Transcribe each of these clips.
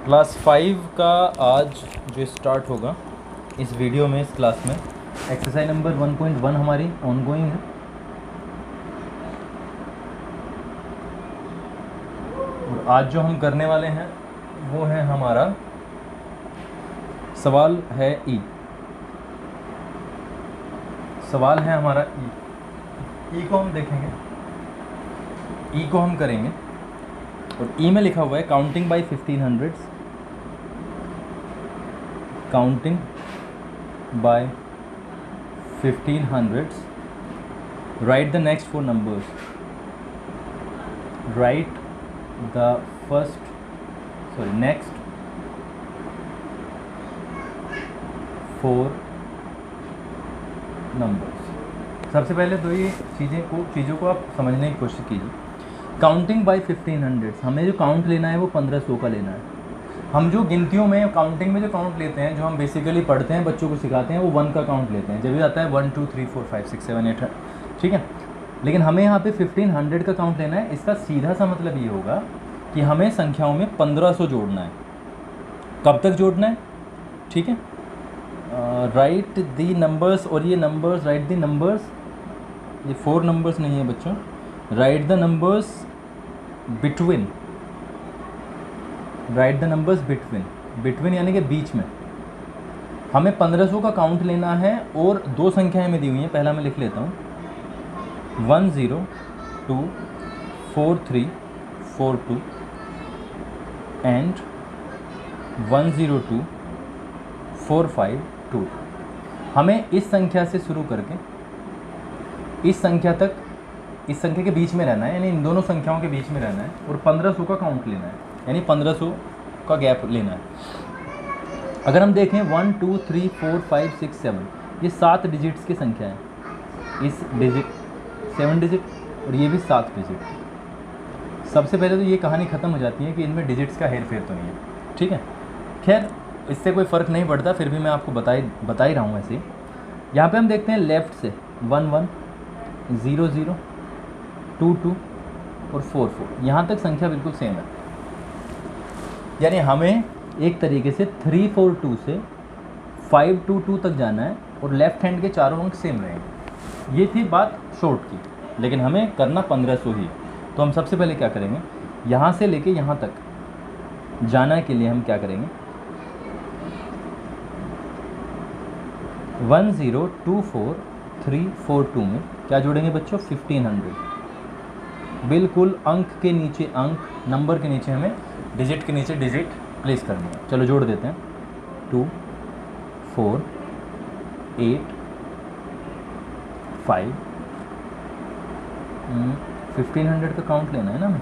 Class 5 का आज जो स्टार्ट होगा इस वीडियो में, इस क्लास में एक्सरसाइज नंबर 1.1 हमारी ऑनगोइंग है। और आज जो हम करने वाले हैं वो है हमारा सवाल है ई। सवाल है हमारा ई को हम देखेंगे, ई को हम करेंगे। और ई में लिखा हुआ है counting by 1500s, counting by 1500s, write the next 4 numbers, write the next 4 numbers। सबसे पहले तो ये चीज़ों को आप समझने की कोशिश कीजिए। काउंटिंग बाय 1500s, हमें जो काउंट लेना है वो 1500 का लेना है। हम जो गिनतियों में काउंटिंग में जो काउंट लेते हैं, जो हम बेसिकली पढ़ते हैं, बच्चों को सिखाते हैं, वो 1 का काउंट लेते हैं। जब भी आता है 1 2 3 4 5 6 7 8, ठीक है। लेकिन हमें यहाँ पे 1500 का काउंट लेना है। इसका सीधा सा मतलब ये होगा कि हमें संख्याओं में 1500 जोड़ना है। कब तक जोड़ना है, ठीक है। राइट दी नंबर्स, और ये नंबर्स, राइट दी नंबर्स, ये 4 numbers नहीं है बच्चों। Right the numbers between, right the numbers between यानी कि बीच में। हमें 1500 का काउंट लेना है और 2 संख्याएं में दी हुई हैं। पहला मैं लिख लेता हूँ 102 4342 एंड 102 452। हमें इस संख्या से शुरू करके इस संख्या तक, इस संख्या के बीच में रहना है, यानी इन दोनों संख्याओं के बीच में रहना है और 1500 का काउंट लेना है, यानी 1500 का गैप लेना है। अगर हम देखें 1 2 3 4 5 6 7, ये 7 डिजिट्स की संख्या है। इस डिजिट 7 डिजिट और ये भी 7 डिजिट। सबसे पहले तो ये कहानी ख़त्म हो जाती है कि इनमें डिजिट्स का हेर फेर तो नहीं है, ठीक है। खैर इससे कोई फ़र्क नहीं पड़ता, फिर भी मैं आपको बता ही रहा हूँ ऐसे। यहाँ पे हम देखते हैं लेफ़्ट से 1 1 0 0 2 2 और 4 4, यहाँ तक संख्या बिल्कुल सेम है। यानी हमें एक तरीके से 3 4 2 से 5 2 2 तक जाना है और लेफ़्ट हैंड के चारों अंक सेम रहेंगे। ये थी बात शॉर्ट की, लेकिन हमें करना 1500 ही है। तो हम सबसे पहले क्या करेंगे, यहाँ से लेके यहाँ तक जाना के लिए हम क्या करेंगे, 1024342 में क्या जोड़ेंगे बच्चों, 1500। बिल्कुल अंक के नीचे अंक, नंबर के नीचे हमें डिजिट के नीचे डिजिट प्लेस करनी है। चलो जोड़ देते हैं 2 4 8 5। 1500 का काउंट लेना है ना हमें।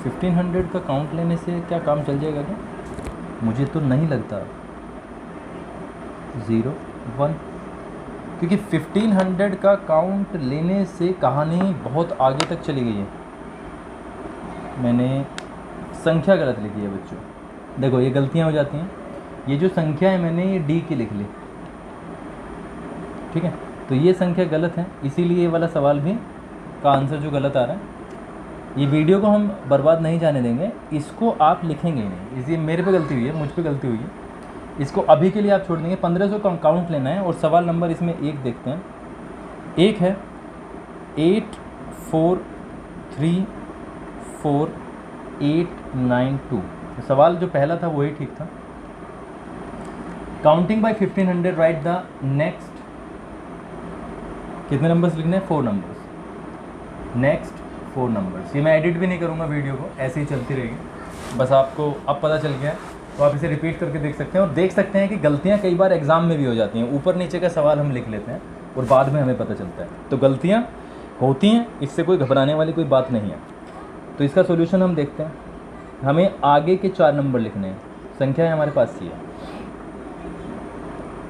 1500 का काउंट लेने से क्या काम चल जाएगा क्या, मुझे तो नहीं लगता। 0 1, क्योंकि 1500 का काउंट लेने से कहानी बहुत आगे तक चली गई है। मैंने संख्या गलत लिखी है बच्चों, देखो ये गलतियां हो जाती हैं। ये जो संख्या है मैंने ये डी की लिख ली, ठीक है। तो ये संख्या गलत है, इसीलिए ये वाला सवाल भी का आंसर जो गलत आ रहा है। ये वीडियो को हम बर्बाद नहीं जाने देंगे, इसको आप लिखेंगे ही नहीं। इसलिए मेरे पे गलती हुई है, मुझ पे गलती हुई है, इसको अभी के लिए आप छोड़ देंगे। 1500 का काउंट लेना है और सवाल नंबर इसमें एक देखते हैं। एक है 843482। तो सवाल जो पहला था वही ठीक था। Counting by 1500, write the next, कितने नंबर्स लिखने हैं, 4 numbers, नेक्स्ट 4 numbers। ये मैं एडिट भी नहीं करूँगा वीडियो को, ऐसे ही चलती रहेगी। बस आपको अब पता चल गया है तो आप इसे रिपीट करके देख सकते हैं और देख सकते हैं कि गलतियाँ कई बार एग्ज़ाम में भी हो जाती हैं। ऊपर नीचे का सवाल हम लिख लेते हैं और बाद में हमें पता चलता है, तो गलतियाँ होती हैं, इससे कोई घबराने वाली कोई बात नहीं है। तो इसका सोल्यूशन हम देखते हैं। हमें आगे के 4 नंबर लिखने हैं। संख्या है हमारे पास ये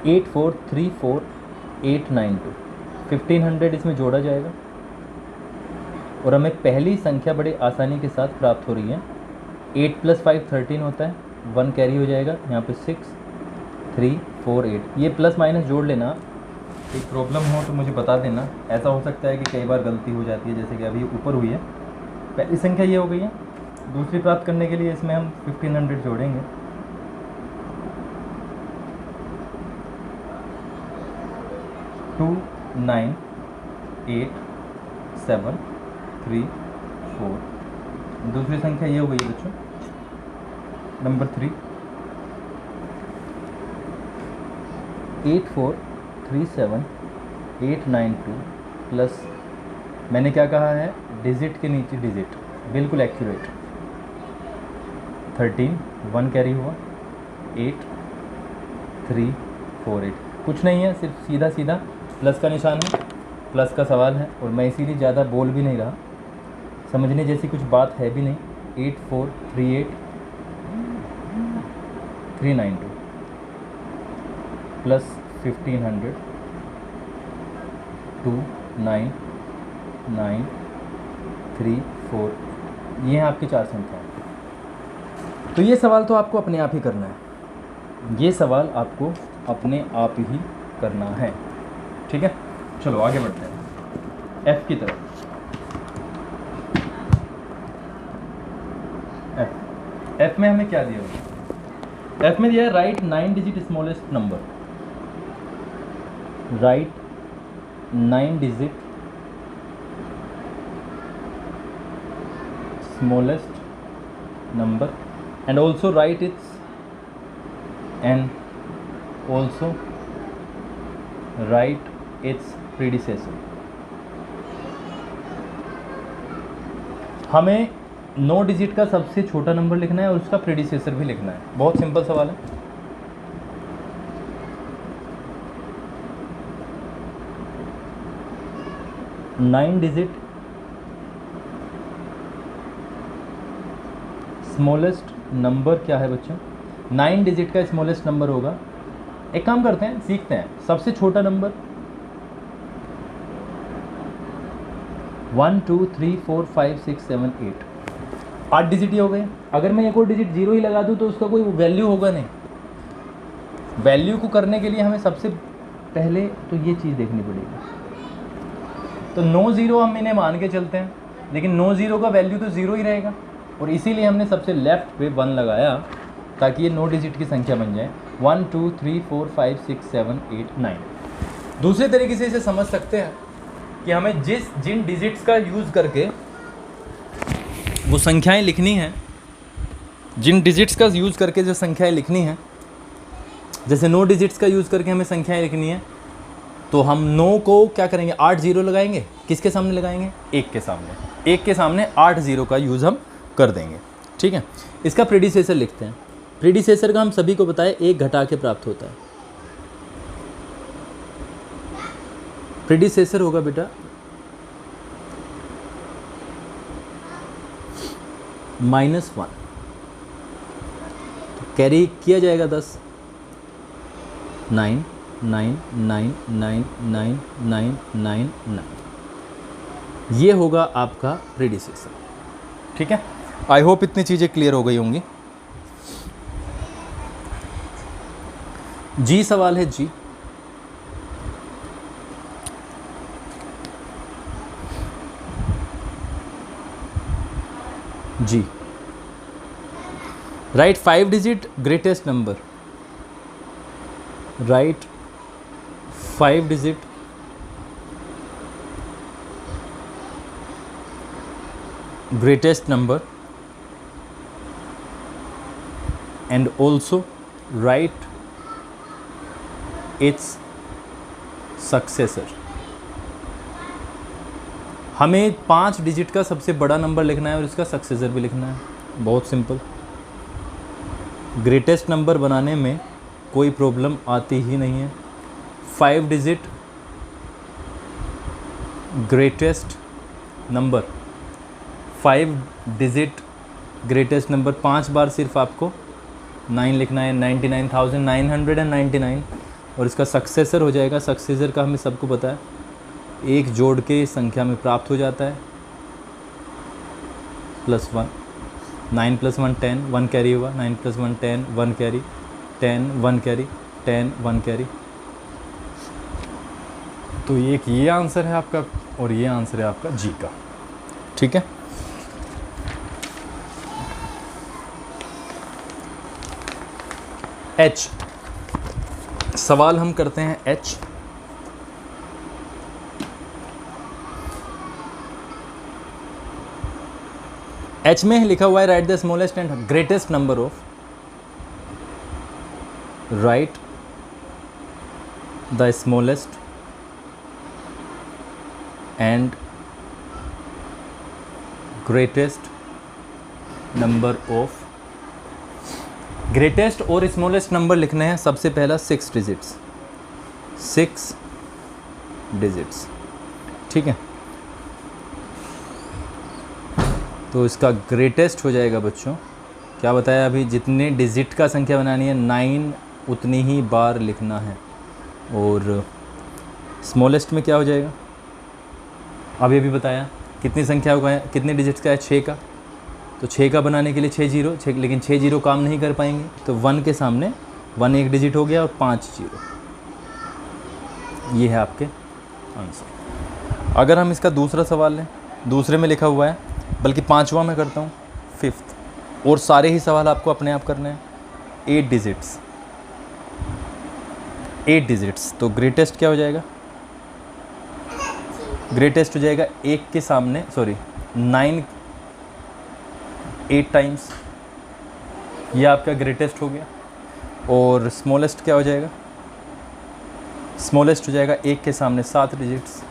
8434892। 1500 इसमें जोड़ा जाएगा और हमें पहली संख्या बड़ी आसानी के साथ प्राप्त हो रही है। 8 + 5 13 होता है, 1 कैरी हो जाएगा यहाँ पे 6 3 4 8। ये प्लस माइनस जोड़ लेना कोई प्रॉब्लम हो तो मुझे बता देना। ऐसा हो सकता है कि कई बार गलती हो जाती है, जैसे कि अभी ऊपर हुई है। पहली संख्या ये हो गई है। दूसरी प्राप्त करने के लिए इसमें हम 1500 जोड़ेंगे। टू 9 8 7 3 4। दूसरी संख्या ये हो गई बच्चों, नंबर 3 8437 892 प्लस, मैंने क्या कहा है, डिजिट के नीचे डिजिट, बिल्कुल एक्यूरेट। 13 1 कैरी हुआ, 8348। कुछ नहीं है, सिर्फ सीधा सीधा प्लस का निशान है, प्लस का सवाल है, और मैं इसीलिए ज़्यादा बोल भी नहीं रहा, समझने जैसी कुछ बात है भी नहीं। 8438 392 प्लस 1500 29934। ये हैं आपकी 4 संख्याएँ। तो ये सवाल तो आपको अपने आप ही करना है, ये सवाल आपको अपने आप ही करना है, ठीक है। चलो आगे बढ़ते हैं एफ की तरफ। एफ में हमें क्या दिया हुआ है? एफ में दिया है right 9 digit smallest number. Right 9 digit smallest number and also write its predecessor। हमें 9 डिजिट का सबसे छोटा नंबर लिखना है और उसका प्रीडिसेसर भी लिखना है। बहुत सिंपल सवाल है। नाइन डिजिट स्मॉलेस्ट नंबर क्या है बच्चों? 9 डिजिट का स्मॉलेस्ट नंबर होगा, एक काम करते हैं, सीखते हैं। सबसे छोटा नंबर 1 2 3 4 5 6 7 8, 8 डिजिट ही हो गए। अगर मैं एक और डिजिट 0 ही लगा दूं तो उसका कोई वैल्यू होगा नहीं। वैल्यू को करने के लिए हमें सबसे पहले तो ये चीज़ देखनी पड़ेगी। तो 9 0 हम इन्हें मान के चलते हैं, लेकिन 9 0 का वैल्यू तो 0 ही रहेगा, और इसीलिए हमने सबसे लेफ्ट पे 1 लगाया ताकि ये 9 डिजिट की संख्या बन जाए। 1 2 3 4 5 6 7 8 9। दूसरे तरीके से इसे समझ सकते हैं कि हमें जिन डिजिट्स का यूज़ करके वो संख्याएं लिखनी हैं, जिन डिजिट्स का यूज़ करके जो संख्याएं लिखनी हैं, जैसे 9 डिजिट्स का यूज़ करके हमें संख्याएं लिखनी है, तो हम 9 को क्या करेंगे, 8 0 लगाएंगे। किसके सामने लगाएंगे? 1 के सामने। 1 के सामने 8 0 का यूज़ हम कर देंगे, ठीक है। इसका प्रीडिसेसर लिखते हैं। प्रीडिसेसर का हम सभी को बताएं 1 घटा के प्राप्त होता है। प्रीडिसेसर होगा बेटा -1, कैरी किया जाएगा 10। 9 9 9 9 9 9 9 9, ये होगा आपका प्रीडिसेसर, ठीक है। आई होप इतनी चीज़ें क्लियर हो गई होंगी। जी सवाल है जी। जी right 5 digit greatest number. Right 5 digit greatest number and also write its successor। हमें 5 डिजिट का सबसे बड़ा नंबर लिखना है और इसका सक्सेसर भी लिखना है। बहुत सिंपल, ग्रेटेस्ट नंबर बनाने में कोई प्रॉब्लम आती ही नहीं है। 5 digit greatest number, 5 digit greatest number, 5 बार सिर्फ आपको 9 लिखना है, 99,999, और इसका सक्सेसर हो जाएगा। सक्सेसर का हमें सबको पता है, 1 जोड़ के संख्या में प्राप्त हो जाता है, +1। 9 + 1 10, 1 कैरी हुआ। 9 + 1 10, 1 कैरी, 10 1 कैरी, 10 1 कैरी। तो एक ये आंसर है आपका और ये आंसर है आपका जी का। ठीक है, एच, सवाल हम करते हैं एच। एच में लिखा हुआ है right the smallest and greatest number of, right the smallest and greatest number of. Greatest और स्मॉलेस्ट नंबर लिखने हैं। सबसे पहला 6 डिजिट्स, 6 डिजिट्स। ठीक है, तो इसका ग्रेटेस्ट हो जाएगा बच्चों, क्या बताया अभी, जितने डिजिट का संख्या बनानी है 9 उतनी ही बार लिखना है। और स्मॉलेस्ट में क्या हो जाएगा, अभी अभी बताया कितनी संख्या का है, कितने डिजिट्स का है, 6 का। तो 6 का बनाने के लिए 6 जीरो, लेकिन 6 जीरो काम नहीं कर पाएंगे, तो 1 के सामने 1 एक डिजिट हो गया और 5 जीरो। ये है आपके आंसर। अगर हम इसका दूसरा सवाल लें, दूसरे में लिखा हुआ है, बल्कि 5वां में करता हूँ, 5th, और सारे ही सवाल आपको अपने आप करने हैं। 8 डिजिट्स, 8 डिजिट्स। तो ग्रेटेस्ट क्या हो जाएगा, ग्रेटेस्ट हो जाएगा 1 के सामने, सॉरी 9 8 टाइम्स, ये आपका ग्रेटेस्ट हो गया। और स्मॉलेस्ट क्या हो जाएगा, स्मॉलेस्ट हो जाएगा 1 के सामने 7 डिजिट्स।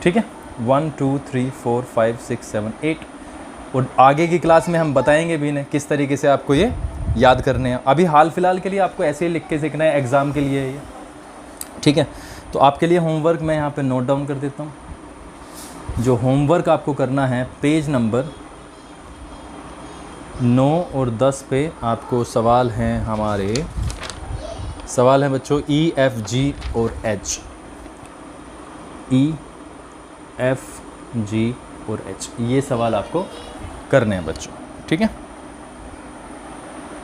ठीक है, 1 2 3 4 5 6 7 8। और आगे की क्लास में हम बताएंगे भी ना किस तरीके से आपको ये याद करने हैं। अभी हाल फिलहाल के लिए आपको ऐसे ही लिख के सीखना है, एग्ज़ाम के लिए ये। ठीक है, तो आपके लिए होमवर्क मैं यहाँ पे नोट डाउन कर देता हूँ। जो होमवर्क आपको करना है, पेज नंबर 9 और 10 पे आपको सवाल हैं हमारे, सवाल हैं बच्चों E F G और H, E F G और H, ये सवाल आपको करने हैं बच्चों। ठीक है।